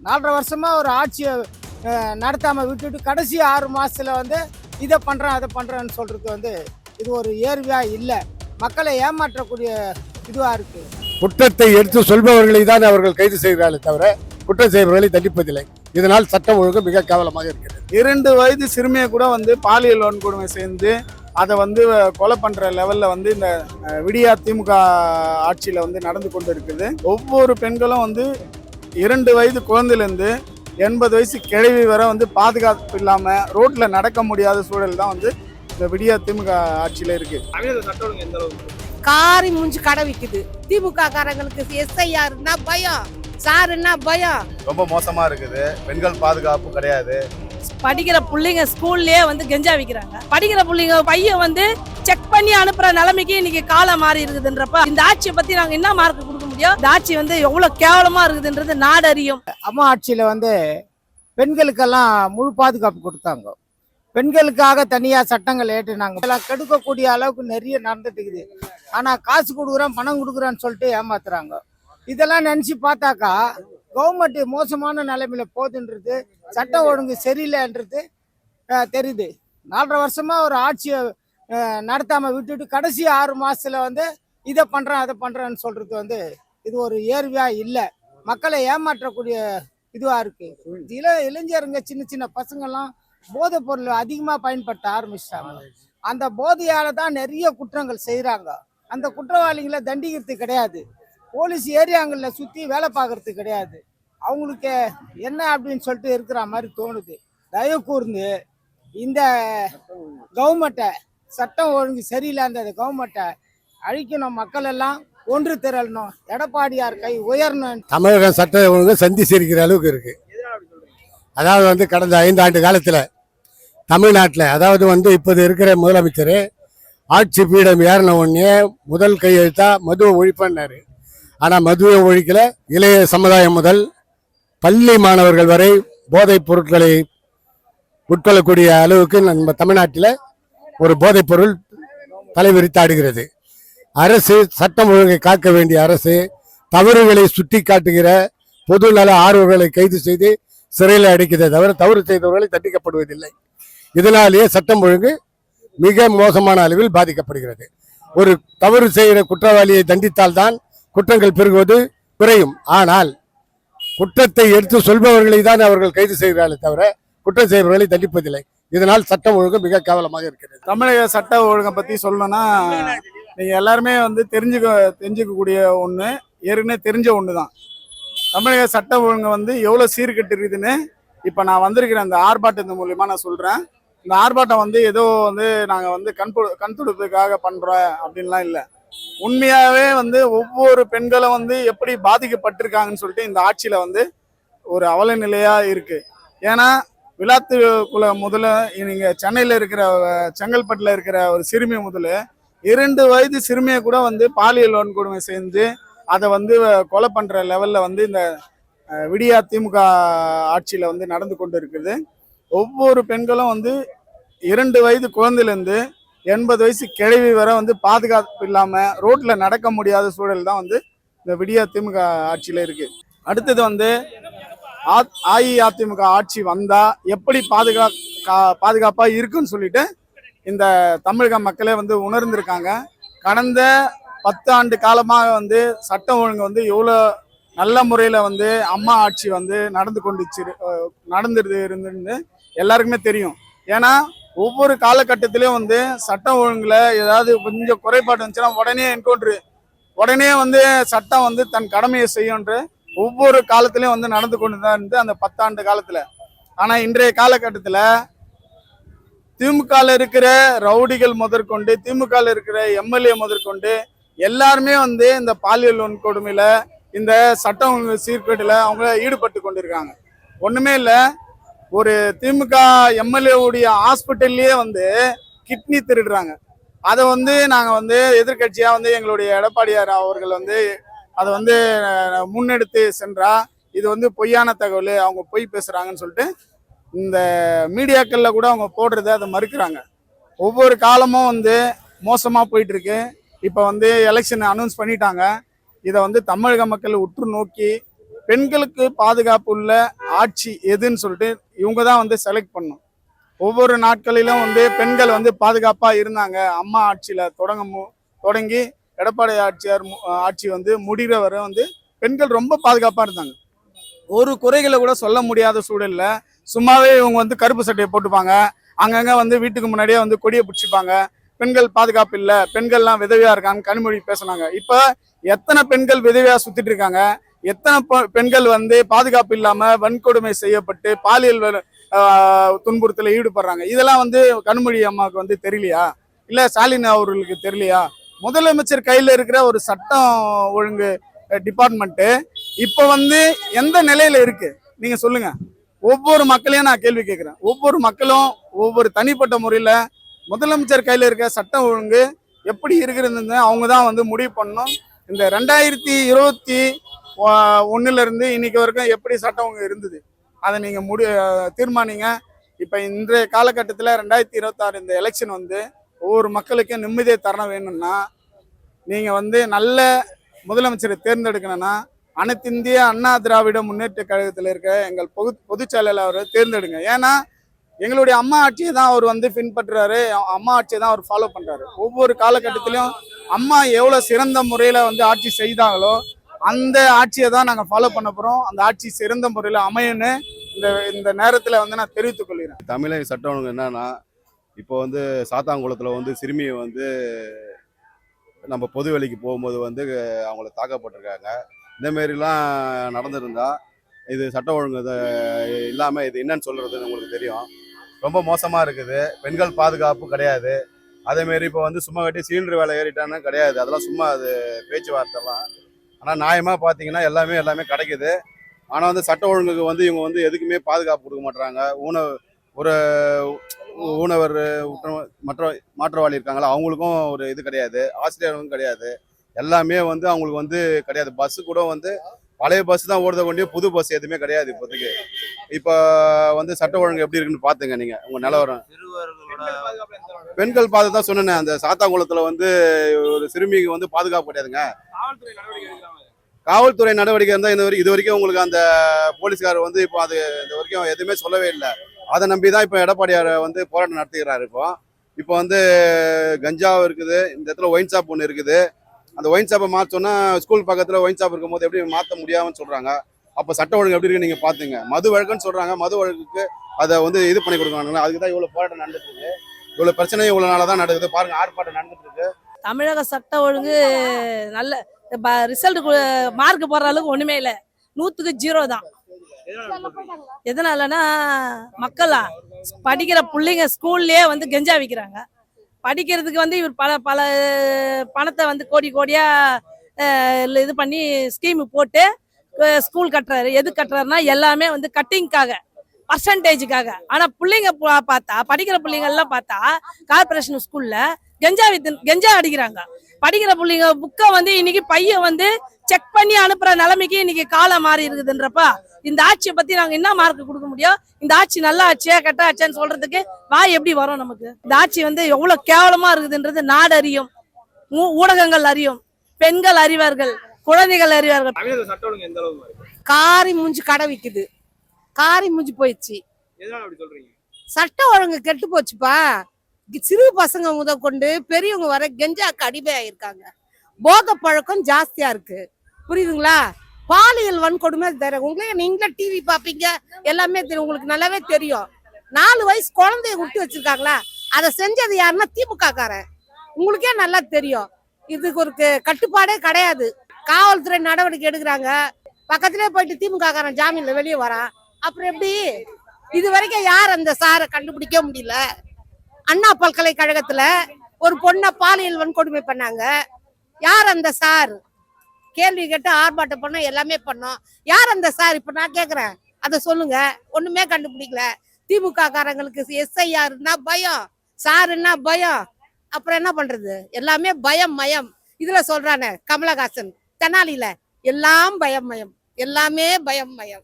4.5 வருஷமா ஒரு ஆட்சியை நடத்தாமல் விட்டுட்டு கடைசி 6 மாதத்தில் வந்து இதை பண்ணுறேன் அதை பண்ணுறேன்னு சொல்கிறது வந்து இது ஒரு ஏர்வியாக இல்லை, மக்களை ஏமாற்றக்கூடிய இதுவாக இருக்குது. குற்றத்தை எடுத்து சொல்பவர்களை தான் அவர்கள் கைது செய்கிறார்களே தவிர குற்றம் செய்பவர்களை தண்டிப்பதில்லை. இதனால் சட்டம் ஒழுங்கு மிக கேவலமாக இருக்கிறது. 2 வயது சிறுமியை கூட வந்து பாலியல் வன்கொடுமை சேர்ந்து அதை வந்து கொலை பண்ணுற லெவலில் வந்து இந்த விடியா திமுக ஆட்சியில் வந்து நடந்து கொண்டு இருக்குது. ஒவ்வொரு பெண்களும் வந்து 2 வயது குழந்தையிலேருந்து 80 வயசு கிழவி வரை வந்து பாதுகாப்பு இல்லாமல் ரோட்டில் நடக்க முடியாத சூழல் தான் வந்து இந்த விடியா திமுக ஆட்சியில் இருக்குது. காரி மூஞ்சி கடை விக்குது. திமுக காரங்களுக்கு எஸ்ஐயா இருந்தா பயம், சாருன்னா பயம். ரொம்ப மோசமா இருக்குது. பெண்கள் பாதுகாப்பு கிடையாது. படிக்கிற பிள்ளைங்க ஸ்கூல்லயே வந்து கெஞ்சா விக்கிறாங்க. படிக்கிற பிள்ளைங்க பையன் வந்து செக் பண்ணி அனுப்புற நிலைமைக்கு இன்னைக்கு காலம் மாறி இருக்குதுன்றப்ப இந்த ஆட்சியை பத்தி நாங்க என்ன மார்க் கொடுக்க முடியும்? இந்த ஆட்சி வந்து எவ்வளவு கேவலமா இருக்குதுன்றது நாடு அறியும். அம்மா ஆட்சியில் வந்து பெண்களுக்கெல்லாம் முழு பாதுகாப்பு கொடுத்தாங்க. பெண்களுக்காக தனியாக சட்டங்கள் ஏற்றினாங்க. எல்லாம் கெடுக்கக்கூடிய அளவுக்கு நிறைய நடந்துட்டு இருக்குது. ஆனால் காசு கொடுக்குறேன் பணம் கொடுக்குறேன்னு சொல்லிட்டு ஏமாத்துறாங்க. இதெல்லாம் நினச்சி பார்த்தாக்கா கவர்மெண்ட் மோசமான நிலைமையில போகுதுன்றது, சட்டம் ஒழுங்கு சரியில்லைன்றது தெரியுது. 4.5 வருஷமா ஒரு ஆட்சியை நடத்தாமல் விட்டுட்டு கடைசி 6 மாதத்தில் வந்து இதை பண்ணுறேன் அதை பண்ணுறேன்னு சொல்கிறது வந்து இது ஒரு ஏர்வியாக இல்லை, மக்களை ஏமாற்றக்கூடிய இதுவாக இருக்குது. இளைஞருங்க சின்ன சின்ன பசங்கள்லாம் போதைப் பொருள் அதிகமாக பயன்படுத்த ஆரம்பிச்சிட்டாங்க. அந்த போதையால் தான் நிறைய குற்றங்கள் செய்கிறாங்க. அந்த குற்றவாளிகளை தண்டிக்கிறது கிடையாது. போலீஸ் ஏரியாங்களில் சுற்றி வேலை பார்க்கறது கிடையாது. அவங்களுக்கு என்ன அப்படின்னு சொல்லிட்டு இருக்கிற மாதிரி தோணுது. தயவு கூர்ந்து இந்த கவர்மெண்ட்டை, சட்டம் ஒழுங்கு சரியில்லாத கவர்மெண்ட்டை அழிக்கணும். மக்கள் எல்லாம் ஒன்று திரளணும். எடப்பாடியார் கை உயரணும். தமிழக சட்ட ஒழுங்கு சந்தி சிரிக்கிற அளவுக்கு இருக்கு. அதாவது வந்து கடந்த 5 ஆண்டு காலத்தில் தமிழ்நாட்டில், அதாவது வந்து இப்போது இருக்கிற முதலமைச்சர் ஆட்சி பீடம் ஏறின உடனே முதல் கையெழுத்தா மதுவை ஒழிப்பான்னாரு. ஆனால் மதுவை ஒழிக்கல. இளைய சமுதாயம் முதல் பள்ளி மாணவர்கள் வரை போதைப் பொருட்களை உட்கொள்ளக்கூடிய அளவுக்கு நம்ம தமிழ்நாட்டில் ஒரு போதைப் பொருள் தலைவிரித்தாடுகிறது. அரசு, சட்டம் ஒழுங்கை காக்க வேண்டிய அரசு, தவறுகளை சுட்டி காட்டுகிற பொதுநல ஆர்வலர்களை கைது செய்து சிறையில் அடைக்கிறதை தவிர தவறு செய்தவர்களை தண்டிக்கப்படுவதில்லை. இதனாலேயே சட்டம் ஒழுங்கு மிக மோசமான அளவில் பாதிக்கப்படுகிறது. ஒரு தவறு செய்கிற குற்றவாளியை தண்டித்தால்தான் குற்றங்கள் பெருகுவது குறையும். ஆனால் குற்றத்தை எடுத்து சொல்பவர்களை தான் அவர்கள் கைது செய்கிறார்களே தவிர குற்றம் செய்பவர்களை தண்டிப்பதில்லை. இதனால் சட்டம் ஒழுங்கு மிக கேவலமாக இருக்கிறது. தமிழக சட்ட ஒழுங்கை பற்றி சொல்லணும்னா நீங்கள் எல்லாருமே வந்து தெரிஞ்சுக்கக்கூடிய ஒன்று, ஏற்கனவே தெரிஞ்ச ஒன்று தான். தமிழக சட்ட ஒழுங்கு வந்து எவ்வளோ சீர்கெட்டு இருக்குதுன்னு இப்போ நான் வந்திருக்கிறேன் இந்த ஆர்ப்பாட்டத்தின் மூலியமாக நான் சொல்கிறேன். இந்த ஆர்ப்பாட்டம் வந்து ஏதோ வந்து நாங்கள் வந்து கண் துடைப்புக்காக பண்ணுறோம் அப்படின்லாம் இல்லை. உண்மையாகவே வந்து ஒவ்வொரு பெண்களும் வந்து எப்படி பாதிக்கப்பட்டிருக்காங்கன்னு சொல்லிட்டு இந்த ஆட்சியில் வந்து ஒரு அவல நிலையாக இருக்குது. ஏன்னா விழாத்துக்குள்ள முதல்ல நீங்கள் சென்னையில் இருக்கிற, செங்கல்பட்டில் இருக்கிற ஒரு சிறுமி முதல்ல 2 வயது சிறுமியை கூட வந்து பாலியல் வன்கொடுமை செஞ்சு அதை வந்து கொலை பண்ணுற லெவலில் வந்து இந்த விடியா திமுக ஆட்சியில் வந்து நடந்து கொண்டு இருக்குது. ஒவ்வொரு பெண்களும் வந்து 2 வயது குழந்தையிலேருந்து 80 வயசு கிழவி வரை வந்து பாதுகாப்பு இல்லாமல் ரோட்டில் நடக்க முடியாத சூழல் தான் வந்து இந்த விடியா திமுக ஆட்சியில் இருக்குது. அடுத்தது வந்து அஇஅதிமுக ஆட்சி வந்தால் எப்படி பாதுகாப்பாக இருக்குன்னு சொல்லிட்டு இந்த தமிழக மக்களே வந்து உணர்ந்திருக்காங்க. கடந்த 10 ஆண்டு காலமாக வந்து சட்டம் ஒழுங்கு வந்து எவ்வளோ நல்ல முறையில் வந்து அம்மா ஆட்சி வந்து நடந்துட்டு இருந்துன்னு எல்லாருக்குமே தெரியும். ஏன்னா ஒவ்வொரு காலகட்டத்திலையும் வந்து சட்டம் ஒழுங்குல ஏதாவது கொஞ்சம் குறைபாடு இருந்துச்சுன்னா உடனே என்கவுண்டரு, உடனே வந்து சட்டம் வந்து தன் கடமையை செய்யும்ன்ற ஒவ்வொரு காலத்திலையும் வந்து நடந்து கொண்டு தான் இருந்து அந்த 10 ஆண்டு காலத்தில். ஆனால் இன்றைய காலகட்டத்தில் திமுகவில் இருக்கிற ரவுடிகள் முதற்கொண்டு, திமுகவில் இருக்கிற எம்எல்ஏ முதற்கொண்டு எல்லாருமே வந்து இந்த பாலியல் வன்கொடுமையில், இந்த சட்டம் ஒழுங்கு சீர்கேட்டில் அவங்க ஈடுபட்டு கொண்டிருக்காங்க. ஒன்றுமே இல்லை, ஒரு திமுக எம்எல்ஏவுடைய ஹாஸ்பிட்டல்லையே வந்து கிட்னி திருடுறாங்க. அதை வந்து நாங்கள் வந்து எதிர்கட்சியாக வந்து எங்களுடைய எடப்பாடியார் அவர்கள் வந்து அதை வந்து முன்னெடுத்து சென்றா இது வந்து பொய்யான தகவல், அவங்க பொய் பேசுகிறாங்கன்னு சொல்லிட்டு இந்த மீடியாக்களில் கூட அவங்க போடுறத அதை மறுக்கிறாங்க. ஒவ்வொரு காலமும் வந்து மோசமாக போயிட்டுருக்கு. இப்போ வந்து எலெக்ஷன் அனௌன்ஸ் பண்ணிட்டாங்க. இதை வந்து தமிழக மக்கள் உற்று நோக்கி பெண்களுக்கு பாதுகாப்பு உள்ள ஆட்சி எதுன்னு சொல்லிட்டு இவங்க தான் வந்து செலக்ட் பண்ணும். ஒவ்வொரு நாட்களிலும் வந்து பெண்கள் வந்து பாதுகாப்பா இருந்தாங்க. அம்மா ஆட்சியில தொடங்கி எடப்பாடி ஆட்சி வந்து முடிகிற வரை வந்து பெண்கள் ரொம்ப பாதுகாப்பா இருந்தாங்க. ஒரு குறைகளை கூட சொல்ல முடியாத சூழல்ல சும்மாவே இவங்க வந்து கருப்பு சட்டையை போட்டுப்பாங்க. அங்கங்க வந்து வீட்டுக்கு முன்னாடியே வந்து கொடியை பிடிச்சிப்பாங்க. பெண்கள் பாதுகாப்பு இல்லை, பெண்கள்லாம் விதவையா இருக்காங்க கனிமொழி பேசினாங்க. இப்ப எத்தனை பெண்கள் விதவையா சுத்திட்டு இருக்காங்க, எத்தனை பெண்கள் வந்து பாதுகாப்பு இல்லாம வன்கொடுமை செய்யப்பட்டு பாலியல் துன்புறுத்தல ஈடுபடுறாங்க. இதெல்லாம் வந்து கனிமொழி அம்மாவுக்கு வந்து தெரியலையா, இல்ல ஸ்டாலின் அவர்களுக்கு தெரியலையா? முதலமைச்சர் கையில இருக்கிற ஒரு சட்டம் ஒழுங்கு டிபார்ட்மெண்ட் இப்ப வந்து எந்த நிலையில இருக்கு நீங்க சொல்லுங்க. ஒவ்வொரு மக்களையும் நான் கேள்வி கேட்கிறேன். ஒவ்வொரு மக்களும் ஒவ்வொரு தனிப்பட்ட முறையில முதலமைச்சர் கையில இருக்க சட்டம் ஒழுங்கு எப்படி இருக்கிறது அவங்க தான் வந்து முடிவு பண்ணணும். இந்த 2021 இருந்து இன்னைக்கு வரைக்கும் எப்படி சட்டம் ஒழுங்கு இருந்தது அதை நீங்க தீர்மானிங்க. இப்ப இன்றைய காலகட்டத்தில் 2026 இந்த எலெக்ஷன் வந்து ஒவ்வொரு மக்களுக்கும் நிம்மதியை தர வேணும்னா நீங்க வந்து நல்ல முதலமைச்சரை தேர்ந்தெடுக்கணும்னா அனைத்து இந்திய அண்ணா திராவிட முன்னேற்ற கழகத்தில் இருக்க எங்கள் பொதுச் செயலாளர் அவரை தேர்ந்தெடுங்க. ஏன்னா எங்களுடைய அம்மா ஆட்சியை தான் அவர் வந்து பின்பற்றுறாரு, அம்மா ஆட்சியை தான் அவர் ஃபாலோ பண்றாரு. ஒவ்வொரு காலகட்டத்திலையும் அம்மா எவ்வளவு சிறந்த முறையில வந்து ஆட்சி செய்தாங்களோ அந்த ஆட்சியை தான் நாங்கள் ஃபாலோ பண்ண போறோம். அந்த ஆட்சி சிறந்த முறையில் அமையன்னு இந்த நேரத்தில் வந்து நான் தெரிவித்துக் கொள்கிறேன். தமிழக சட்டம் ஒழுங்கு என்னன்னா, இப்போ வந்து சாத்தாங்குளத்தில் வந்து சிறுமியை வந்து நம்ம பொது வெளிக்கு போகும்போது வந்து அவங்கள தாக்கப்பட்டிருக்காங்க. இந்த மாரிலாம் நடந்திருந்தா இது சட்ட ஒழுங்கு இல்லாமல் இது என்னன்னு சொல்றதுன்னு உங்களுக்கு தெரியும். ரொம்ப மோசமாக இருக்குது. பெண்கள் பாதுகாப்பு கிடையாது. அதேமாரி இப்போ வந்து சும்மா கட்டி சிலிண்டர் வேலை ஏறிட்டான்னு கிடையாது. அதெல்லாம் சும்மா அது பேச்சுவார்த்தைலாம். ஆனால் நியாயமாக பார்த்தீங்கன்னா எல்லாமே கிடைக்குது. ஆனால் வந்து சட்ட ஒழுங்குக்கு வந்து இவங்க வந்து எதுக்குமே பாதுகாப்பு கொடுக்க மாட்டுறாங்க. ஊனவர் மாற்றவாளி இருக்காங்களா, அவங்களுக்கும் ஒரு இது கிடையாது. ஆசிரியர்களுக்கும் கிடையாது. எல்லாமே வந்து அவங்களுக்கு வந்து கிடையாது. பஸ்ஸு கூட வந்து பழைய பஸ் தான் ஓடுத கொண்டே, புது பஸ் எதுவுமே கிடையாது இப்போதைக்கு. இப்போ வந்து சட்ட ஒழுங்கு எப்படி இருக்குன்னு பார்த்துங்க நீங்க உங்க நிலவரம். பெண்கள் பாதுகாப்பு தான் சொன்னேன். அந்த சாத்தாங்குளத்துல வந்து ஒரு சிறுமிக்கு வந்து பாதுகாப்பு கிடையாதுங்க. காவல்துறை நடவடிக்கை இருந்தால் இது வரைக்கும் உங்களுக்கு அந்த போலீஸ்காரர் வந்து இப்போ அது இது வரைக்கும் எதுவுமே சொல்லவே இல்லை. அதை நம்பி தான் இப்போ எடப்பாடியார் வந்து போராட்டம் நடத்துகிறாரு. இப்போ வந்து கஞ்சாவும் இருக்குது, இந்த இடத்துல ஒயின் ஷாப் ஒன்று இருக்குது. அந்த ஒயின் ஷாப்பை மாற்றோன்னா ஸ்கூல் பக்கத்தில் ஒயின் ஷாப் இருக்கும்போது எப்படி மாற்ற முடியாமல் சொல்கிறாங்க. அப்போ சட்ட ஒழுங்கு எப்படி இருக்கு நீங்கள் பார்த்துங்க. மது வழக்குன்னு சொல்கிறாங்க, மது வழக்குக்கு அதை வந்து இது பண்ணி கொடுக்கணும். அதுக்கு தான் இவ்வளோ போராட்டம் நடந்துட்டு இருக்கு, இவ்வளோ பிரச்சனை இவ்வளோ நாளாக தான் நடக்குது. பாருங்க, ஆர்ப்பாட்டம் நடந்துட்டு இருக்கு. தமிழக சட்ட ஒழுங்கு நல்ல ரிசல்ட் மார்க் போடுற அளவுக்கு ஒண்ணுமே இல்லை, 100க்கு 0 தான். எதனாலனா மக்களா படிக்கிற பிள்ளைங்க ஸ்கூல்லயே வந்து கெஞ்சா விற்கிறாங்க. படிக்கிறதுக்கு வந்து இவர் பல பணத்தை வந்து கோடியா இது பண்ணி ஸ்கீம் போட்டு ஸ்கூல் கட்டுறாரு. எது கட்டுறாருன்னா எல்லாமே வந்து கட்டிங்காக, பர்சன்டேஜுக்காக. ஆனா பிள்ளைங்க பார்த்தா, படிக்கிற பிள்ளைங்க எல்லாம் பார்த்தா கார்பரேஷன் ஸ்கூல்ல கெஞ்சா அடிக்கிறாங்க. படிக்கிற பிள்ளைங்க புக்கை வந்து இன்னைக்கு பையன் வந்து செக் பண்ணி அனுப்புற நிலைமைக்கு இன்னைக்கு காலம் மாறி இருக்குதுன்றப்ப இந்த ஆட்சியை பத்தி நாங்க என்ன மார்க் கொடுக்க முடியும்? இந்த ஆட்சி நல்ல ஆட்சியா கெட்ட ஆட்சியான்னு சொல்றதுக்கு வாய் எப்படி வரும் நமக்கு? இந்த ஆட்சி வந்து எவ்வளவு கேவலமா இருக்குதுன்றது நாடு அறியும், ஊடகங்கள் அறியும், பெண்கள் அறிவார்கள், குழந்தைகள் அறிவார்கள். காரி மூஞ்சி கடை விக்குது, காரி மூஞ்சி போயிடுச்சு. சட்ட ஒழுங்கு கெட்டு போச்சுப்பா. சிறு பசங்க முதல் கொண்டு பெரியவங்க வர கெஞ்சாக்கு அடிமை ஆயிருக்காங்க. போத பழக்கம் ஜாஸ்தியா இருக்கு, புரியுதுங்களா? பாலியல் வன்கொடுமை நீங்களே டிவி பாப்பீங்க, எல்லாமே தெரியும், உங்களுக்கு நல்லாவே தெரியும். 4 வயசு குழந்தைய விட்டு வச்சிருக்காங்களா, அதை செஞ்சது யாருன்னா திமுக காரன். உங்களுக்கே நல்லா தெரியும். இதுக்கு ஒரு கட்டுப்பாடே கிடையாது. காவல்துறை நடவடிக்கை எடுக்கிறாங்க, பக்கத்திலே போயிட்டு திமுக காரன் ஜாமீன்ல வெளியே வரான். அப்புறம் எப்படி? இது வரைக்கும் யார் அந்த சாரை கண்டுபிடிக்க முடியல. அண்ணா பல்கலைக்கழகத்துல ஒரு பொண்ணை பாலியல் வன்கொடுமை பண்ணாங்க. யார் அந்த சார்? கேள்வி கேட்டு ஆர்ப்பாட்டம் பண்ணோம், எல்லாமே பண்ணோம். யார் அந்த சார்? இப்ப நான் கேக்குறேன், அதை சொல்லுங்க. ஒண்ணுமே கண்டுபிடிக்கல. திமுக காரங்களுக்கு SIR பயம், சாருன்னா பயம். அப்புறம் என்ன பண்றது? எல்லாமே பயம் மயம். இதுல சொல்றானே கமலஹாசன் தெனாலில, எல்லாம் பயம் மயம், எல்லாமே பயம் மயம்.